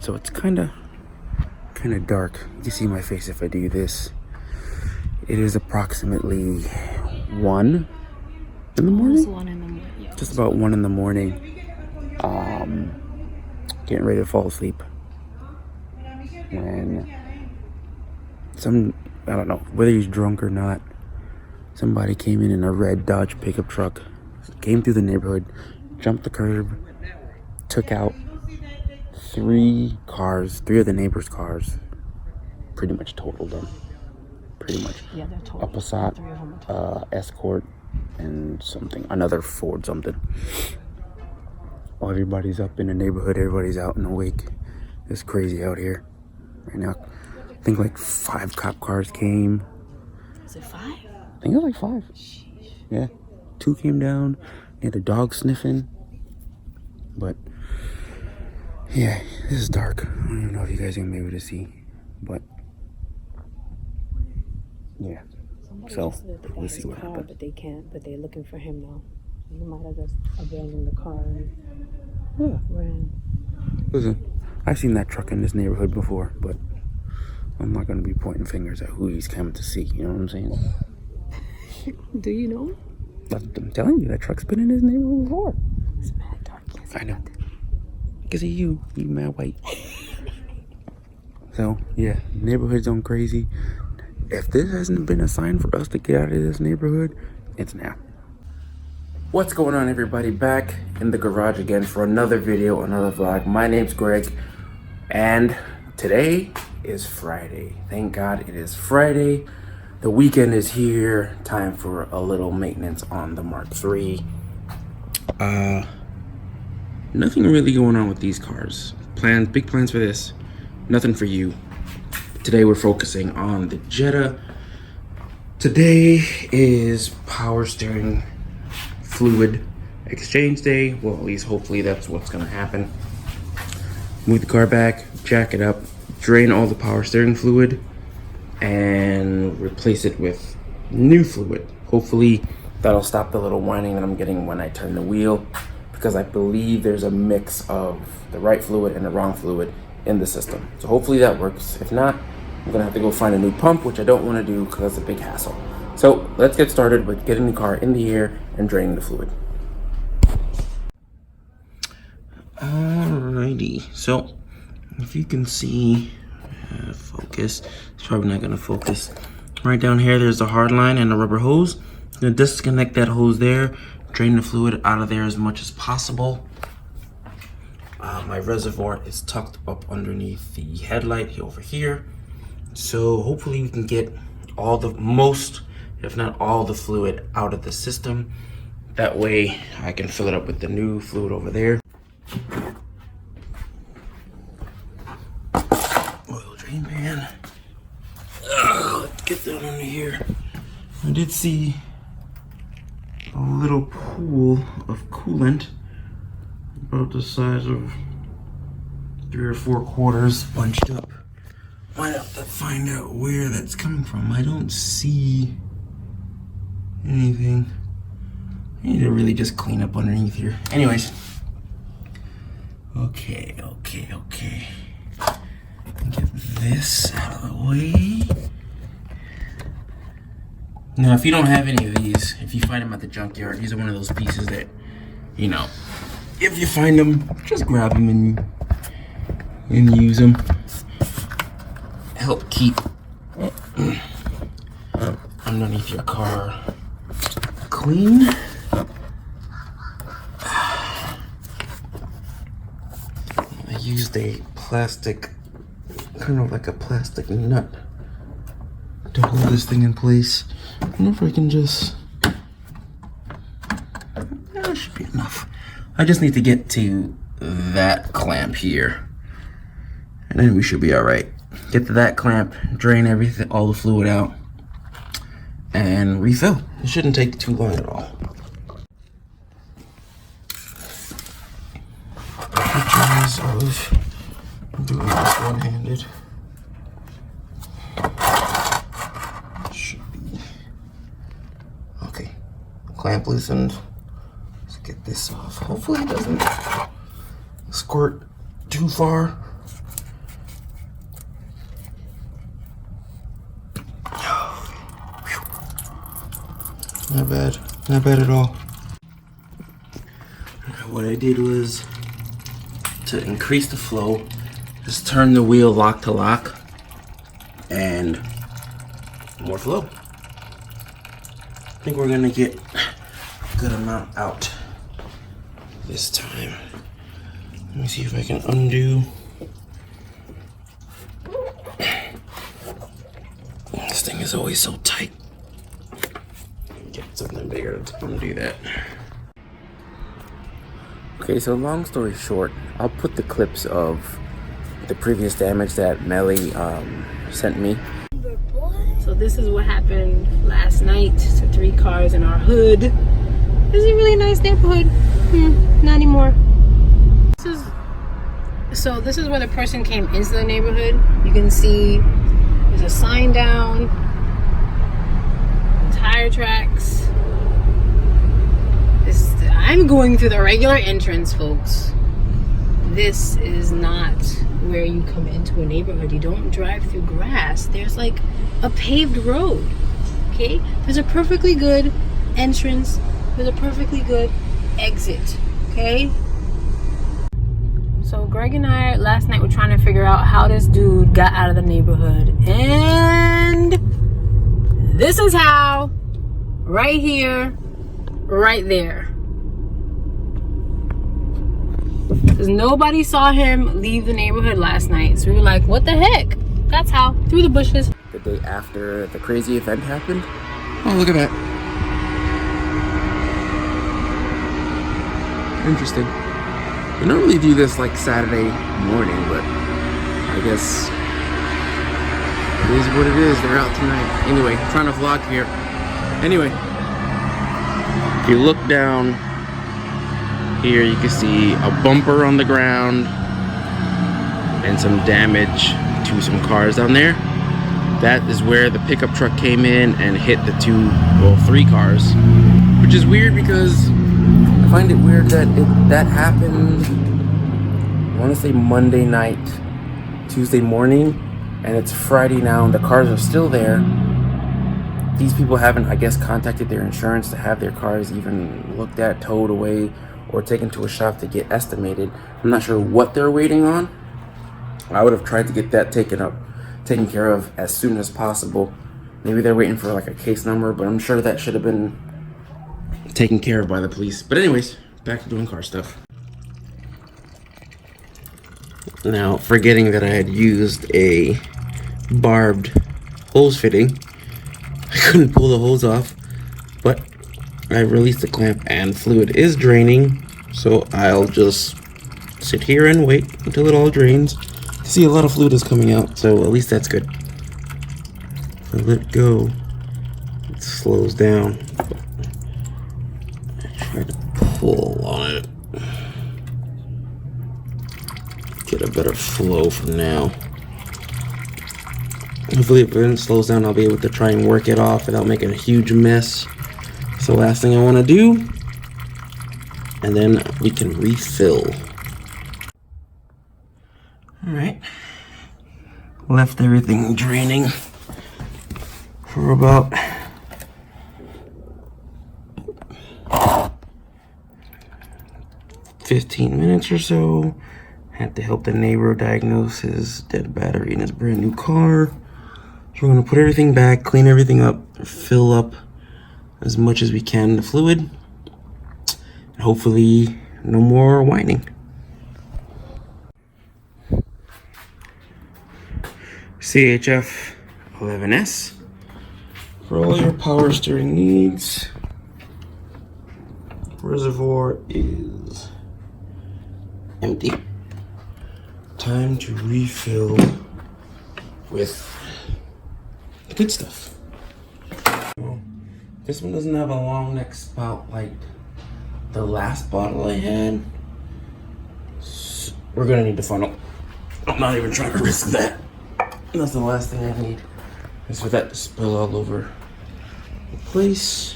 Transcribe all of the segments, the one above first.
So it's kind of dark. You can see my face if I do this. It is approximately 1 in the morning. Almost 1 in the morning. Yeah. Just about 1 in the morning. Getting ready to fall asleep. When I don't know whether he's drunk or not, somebody came in a red Dodge pickup truck, came through the neighborhood, jumped the curb, took out 3 of the neighbors' cars, pretty much totaled them. Pretty much. Yeah, they're total. A Passat, 3 of them are total. Escort, and another Ford something. While everybody's up in the neighborhood, everybody's out and awake. It's crazy out here right now. I think like 5 cop cars came. Is it 5? I think it was like 5. Sheesh. Yeah. 2 came down. They had a dog sniffing. But yeah, this is dark. I don't even know if you guys are gonna be able to see. But yeah. Somebody So said that they got we'll see his what car, happens. but they can't. But they're looking for him now. He might have just abandoned the car and ran. Listen, I've seen that truck in this neighborhood before, but I'm not gonna be pointing fingers at who he's coming to see. You know what I'm saying? Do you know? I'm telling you, that truck's been in this neighborhood before. It's mad dark. Yes, I know. Because of you mad white. So, yeah, neighborhood's on crazy. If this hasn't been a sign for us to get out of this neighborhood, it's now. What's going on, everybody? Back in the garage again for another video, another vlog. My name's Greg, and today is Friday. Thank God it is Friday. The weekend is here. Time for a little maintenance on the Mark III. Nothing really going on with these cars. Big plans for this. Nothing for you. Today we're focusing on the Jetta. Today is power steering fluid exchange day. Well, at least hopefully that's what's gonna happen. Move the car back, jack it up, drain all the power steering fluid, and replace it with new fluid. Hopefully that'll stop the little whining that I'm getting when I turn the wheel, because I believe there's a mix of the right fluid and the wrong fluid in the system. So hopefully that works. If not, I'm gonna have to go find a new pump, which I don't wanna do because it's a big hassle. So let's get started with getting the car in the air and draining the fluid. Alrighty, so if you can see, focus, it's probably not gonna focus. Right down here, there's the hard line and the rubber hose. I'm gonna disconnect that hose there, drain the fluid out of there as much as possible. My reservoir is tucked up underneath the headlight over here. So hopefully we can get most, if not all, the fluid out of the system. That way I can fill it up with the new fluid over there. Oil drain pan. Let's get that under here. I did see a little pool of coolant about the size of 3 or 4 quarters bunched up. Might have to find out where that's coming from. I don't see anything. I need to really just clean up underneath here. Anyways. Okay. Get this out of the way. Now, if you don't have any of these, if you find them at the junkyard, these are one of those pieces that, you know, if you find them, just grab them and use them. Help keep underneath your car clean. I used a plastic, kind of like a plastic nut to hold this thing in place. I wonder if I can just, that should be enough. I just need to get to that clamp here, and then we should be all right. Get to that clamp, drain everything, all the fluid out, and refill. It shouldn't take too long at all. Pictures of doing this one-handed. Should be okay. Clamp loosened. Let's get this off. Hopefully it doesn't squirt too far. Not bad. Not bad at all. What I did was, to increase the flow, just turn the wheel lock to lock, and more flow. I think we're gonna get a good amount out this time. Let me see if I can undo. This thing is always so tight. Get something bigger to undo that. Okay, so long story short, I'll put the clips of the previous damage that Melly sent me. So this is what happened last night. So 3 cars in our hood. This is a really nice neighborhood. Not anymore. This is where the person came into the neighborhood. You can see there's a sign down, tire tracks. I'm going through the regular entrance, folks. This is not where you come into a neighborhood. You don't drive through grass. There's like a paved road. Okay? There's a perfectly good entrance. There's a perfectly good exit. Okay? So Greg and I last night were trying to figure out how this dude got out of the neighborhood. And this is how. Right here. Right there. Because nobody saw him leave the neighborhood last night. So we were like, what the heck? That's how. Through the bushes. The day after the crazy event happened. Oh, look at that. Interesting. We normally do this like Saturday morning, but I guess it is what it is. They're out tonight. Anyway, I'm trying to vlog here. Anyway, if you look down here, you can see a bumper on the ground and some damage to some cars down there. That is where the pickup truck came in and hit the 3 cars, which is weird because I find it weird that that happened, I want to say Monday night, Tuesday morning, and it's Friday now and the cars are still there. These people haven't, I guess, contacted their insurance to have their cars even looked at, towed away, or taken to a shop to get estimated. I'm not sure what they're waiting on. I would have tried to get that taken care of as soon as possible. Maybe they're waiting for like a case number, but I'm sure that should have been taken care of by the police. But anyways, back to doing car stuff. Now, forgetting that I had used a barbed hose fitting, I couldn't pull the hose off, but I released the clamp and fluid is draining, so I'll just sit here and wait until it all drains. See, a lot of fluid is coming out, so at least that's good. If I let go, it slows down. I try to pull on it. Get a better flow for now. Hopefully if it slows down, I'll be able to try and work it off without making a huge mess. It's the last thing I want to do. And then we can refill. Alright. Left everything draining for about 15 minutes or so. Had to help the neighbor diagnose his dead battery in his brand new car. So we're gonna put everything back, clean everything up, fill up as much as we can the fluid, and hopefully no more whining. CHF 11S for all your power steering needs. Reservoir is empty. Time to refill with the good stuff. This one doesn't have a long neck spout like the last bottle I had. So we're gonna need the funnel. I'm not even trying to risk that. That's the last thing I need, is for that to spill all over the place.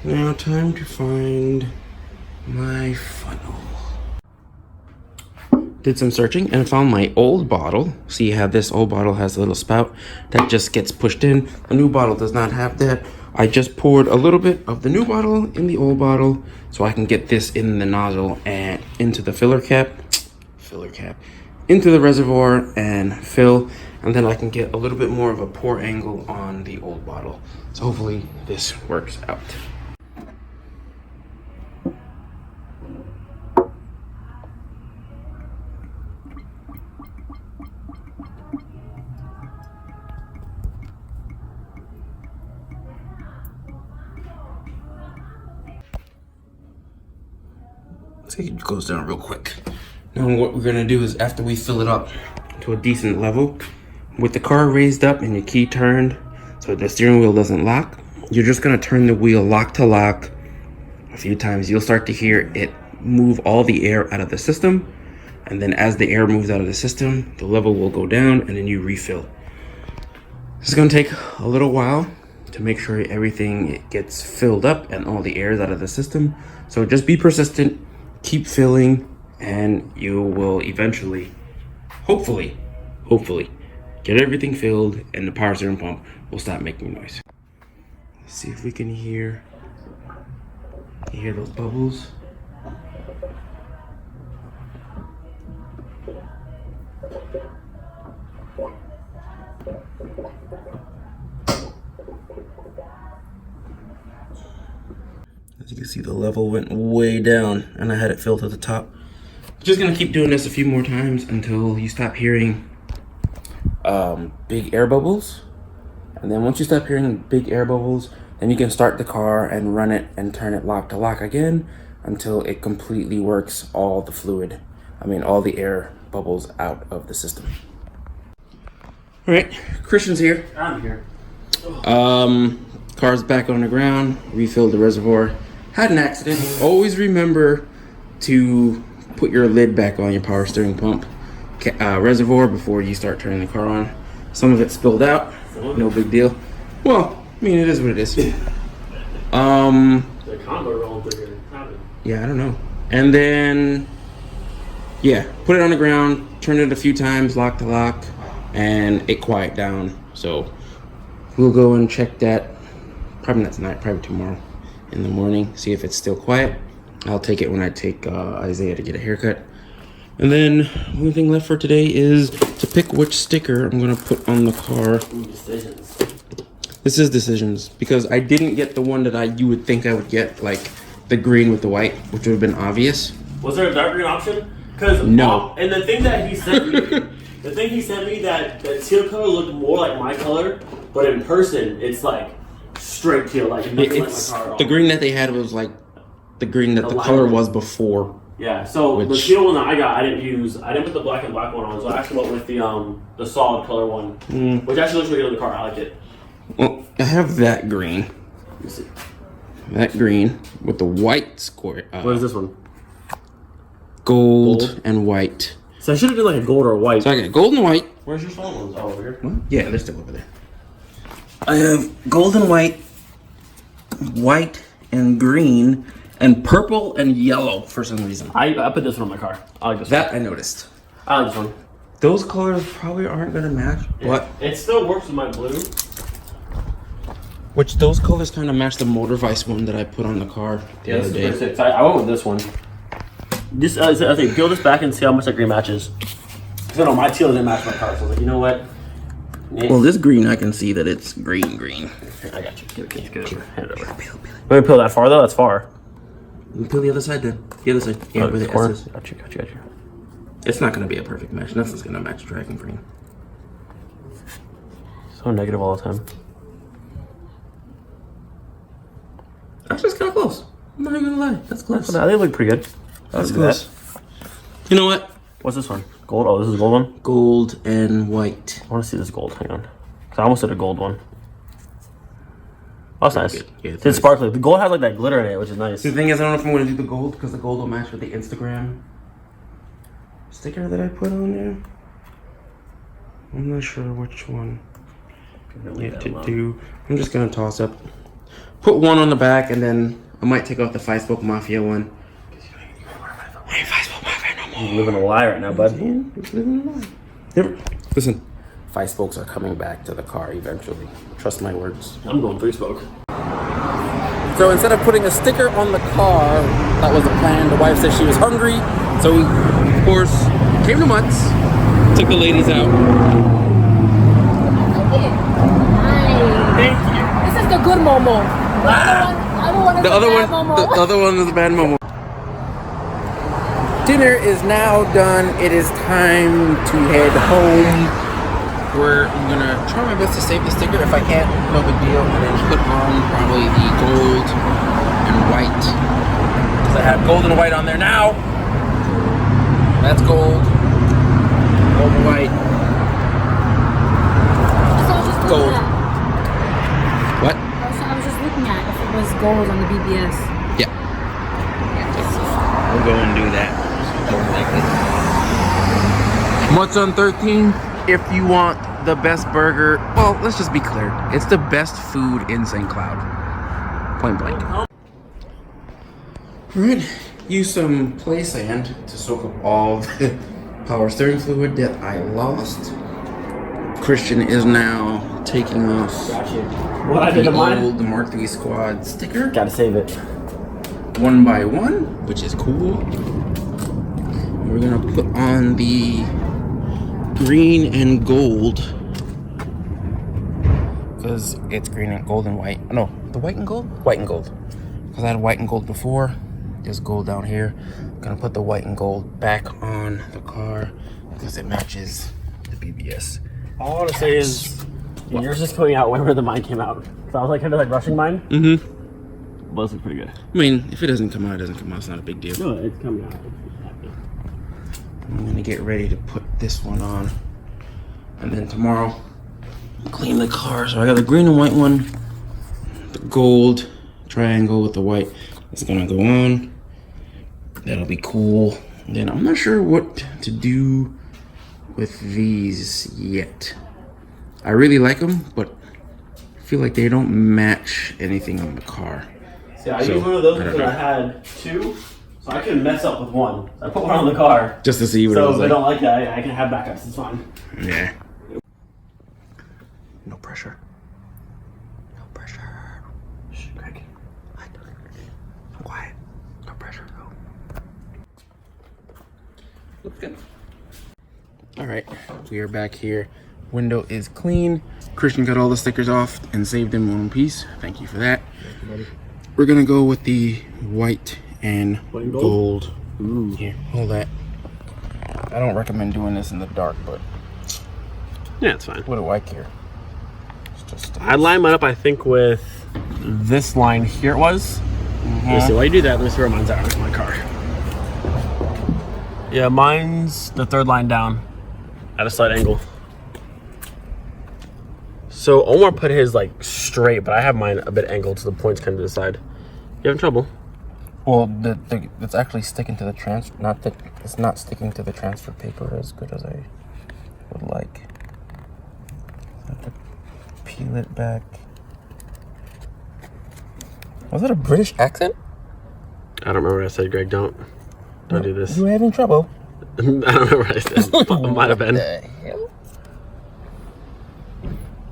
Now time to find my funnel. Did some searching and found my old bottle. See how this old bottle has a little spout that just gets pushed in. The new bottle does not have that. I just poured a little bit of the new bottle in the old bottle so I can get this in the nozzle and into the filler cap, into the reservoir and fill, and then I can get a little bit more of a pour angle on the old bottle. So hopefully this works out. See, it goes down real quick. Now what we're gonna do is, after we fill it up to a decent level, with the car raised up and your key turned so the steering wheel doesn't lock, you're just gonna turn the wheel lock to lock a few times. You'll start to hear it move all the air out of the system, and then as the air moves out of the system, the level will go down and then you refill. This is gonna take a little while to make sure everything gets filled up and all the air is out of the system. So just be persistent, keep filling, and you will eventually, hopefully, get everything filled and the power steering pump will stop making noise. Let's see if we can hear those bubbles. As you can see, the level went way down and I had it filled to the top. Just gonna keep doing this a few more times until you stop hearing big air bubbles. And then once you stop hearing big air bubbles, then you can start the car and run it and turn it lock to lock again until it completely works all the air bubbles out of the system. All right, Christian's here. I'm here. Car's back on the ground, refilled the reservoir. Had an accident. Always remember to put your lid back on your power steering pump reservoir before you start turning the car on. Some of it spilled out, no big deal. Well, I mean, it is what it is. The combo rolling through here. Yeah, I don't know. And then, yeah, put it on the ground, turn it a few times, lock to lock, and it quiet down. So we'll go and check that, probably not tonight, probably tomorrow in the morning, see if it's still quiet. I'll take it when I take Isaiah to get a haircut. And then the only thing left for today is to pick which sticker I'm gonna put on the car. Decisions. This is decisions, because I didn't get the one that you would think I would get, like the green with the white, which would have been obvious. Was there a dark green option? Because no. And the thing that he sent me, that teal color looked more like my color, but in person it's like straight teal, like nothing like my car at all. The green that they had was like the green that the color was before. Yeah, so the teal one that I got, I didn't put the black and black one on, so I actually went with the solid color one, which actually looks really good in the car. I like it. Well, I have that green. Let me see. That green with the white square. What is this one? Gold and white. So I should have done like a gold or a white. So I got gold and white. Where's your solid ones? Oh, over here? What? Yeah, they're still over there. I have gold and white, white and green, and purple and yellow for some reason. I put this one on my car. I like this one. That I noticed. I like this one. Those colors probably aren't gonna match, but it still works with my blue. which those colors kind of match the Motor Vice one that I put on the car the other day. This is I went with this one. This I think peel this back and see how much that green matches. Because I know my teal didn't match my car, so I was like, you know what? Well, this green I can see that it's green. Here, I got you. Get it over. Hand it over. Peel. Let me peel that far though. That's far. Peel the other side then. The other side. Yeah, where the S is. Got you. It's not gonna be a perfect match. Nothing's gonna match Dragon Green. So negative all the time. Actually, it's kind of close. I'm not even gonna lie. That's close. They look pretty good. That's close. You know what? What's this one? Gold? Oh, this is a gold one? Gold and white. I want to see this gold. Hang on. Because I almost did a gold one. Oh, that's nice. Yeah, it's nice. Sparkly. The gold has like that glitter in it, which is nice. The thing is, I don't know if I'm going to do the gold because the gold will match with the Instagram sticker that I put on there. I'm not sure which one yet to do. I'm just going to toss up. Put one on the back, and then I might take off the 5-Spoke Mafia one. I ain't 5-Spoke Mafia no more. You're living a lie right now, bud. Listen, 5 spokes are coming back to the car eventually. Trust my words. I'm going 3-spoke. So instead of putting a sticker on the car, that was the plan. The wife said she was hungry, so we, of course, came to Mutt's, took the ladies out. Thank you. This is the good Momo. The other one is a bad Momo. Dinner is now done. It is time to head home. We're gonna try my best to save the sticker. If I can't, no big deal. And then put on probably the gold and white. Because I have gold and white on there now. That's gold. Gold and white. Gold. What? I was just looking at if it was gold on the BBS. Yeah. We'll go and do that. What's on 13? If you want the best burger, well, let's just be clear. It's the best food in St. Cloud. Point blank. Alright, use some play sand to soak up all the power steering fluid that I lost. Christian is now taking off What I did to mine? the Mark III Squad sticker. Gotta save it. One by one, which is cool. We're gonna put on the green and gold, because it's green and gold and white. No, the white and gold? White and gold. Because I had white and gold before. There's gold down here. I'm gonna put the white and gold back on the car because it matches the BBS. All I want to say is, yours is coming out whenever the mine came out. So I was like kind of like rushing mine. Mm-hmm. But this looks pretty good. I mean, if it doesn't come out, it doesn't come out. It's not a big deal. No, it's coming out. I'm gonna get ready to put this one on, and then tomorrow clean the car. So I got the green and white one, the gold triangle with the white is gonna go on. That'll be cool. And then I'm not sure what to do with these yet. I really like them, but I feel like they don't match anything on the car. See, I used one of those because I had two. So I can mess up with one. So I put one on the car. Just to see what it was like. So if I like. don't like that, I can have backups. It's fine. Yeah. No pressure. No pressure. Shh, Greg. I'm quiet. No pressure. Go. Looks good. All right, we are back here. Window is clean. Christian got all the stickers off and saved them in one piece. Thank you for that. Thank you, buddy. We're gonna go with the white and gold. Ooh. Here, hold that. I don't recommend doing this in the dark, but Yeah, it's fine. what do I care? It's just I'd line mine up, I think, with this line here it was. Let me see, while you do that, let me see where mine's at with my car. Yeah, mine's the third line down at a slight angle. So Omar put his like straight, but I have mine a bit angled so the point's kind of to the side. You having trouble? well, it's actually sticking to the it's not sticking to the transfer paper as good as I would like. I have to peel it back. Was that a British accent? I don't remember what I said, Greg. Don't do this. You were having trouble. I don't remember what I said. It might have been. What the hell?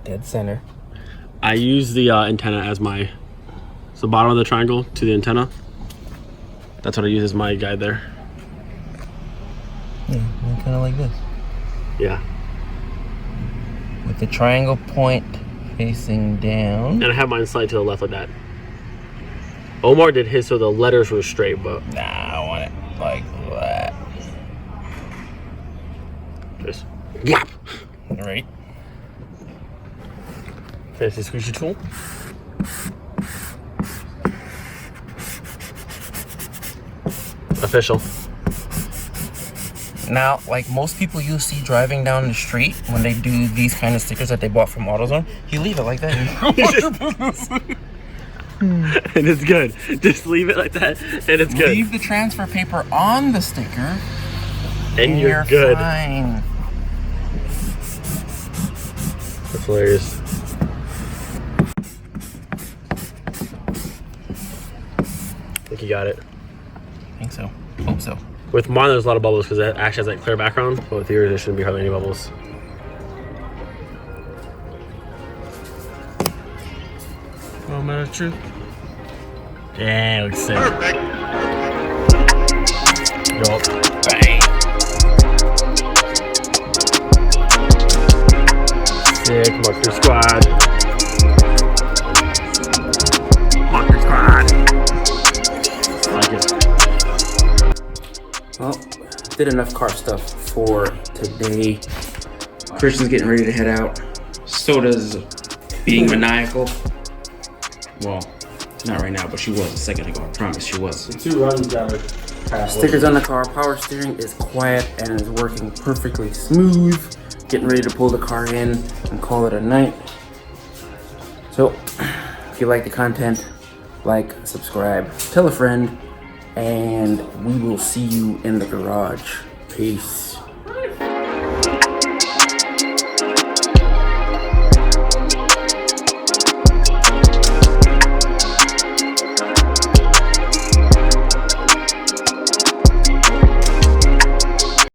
Dead center. I use the antenna as my... So the bottom of the triangle to the antenna. That's what I use as my guide there. Yeah, kind of like this. Yeah. With the triangle point facing down. And I have mine slide to the left like that. Omar did his so the letters were straight, but... Nah, I want it like that. Just... Yap! Right. Fancy squeegee tool. Official. Now, like most people you see driving down the street when they do these kind of stickers that they bought from AutoZone, you leave it like that. And it's good. Just leave it like that, and it's good. Leave the transfer paper on the sticker, and you're good. Fine. That's hilarious. I think you got it. I think so. Hope so. With mine, there's a lot of bubbles because it actually has that clear background. But with yours, there shouldn't be hardly any bubbles. Moment of truth. Yeah, looks sick. Perfect. Yup. Bang. Sick, Monster Squad. Monster Squad. Like it. Well, did enough car stuff for today. Christian's getting ready to head out. So does being maniacal. Well, not right now, but she was a second ago. I promise she was. The 2 runs that are halfway. Stickers on the car. Power steering is quiet and is working perfectly smooth. Getting ready to pull the car in and call it a night. So, if you like the content, like, subscribe, tell a friend, and we will see you in the garage. Peace.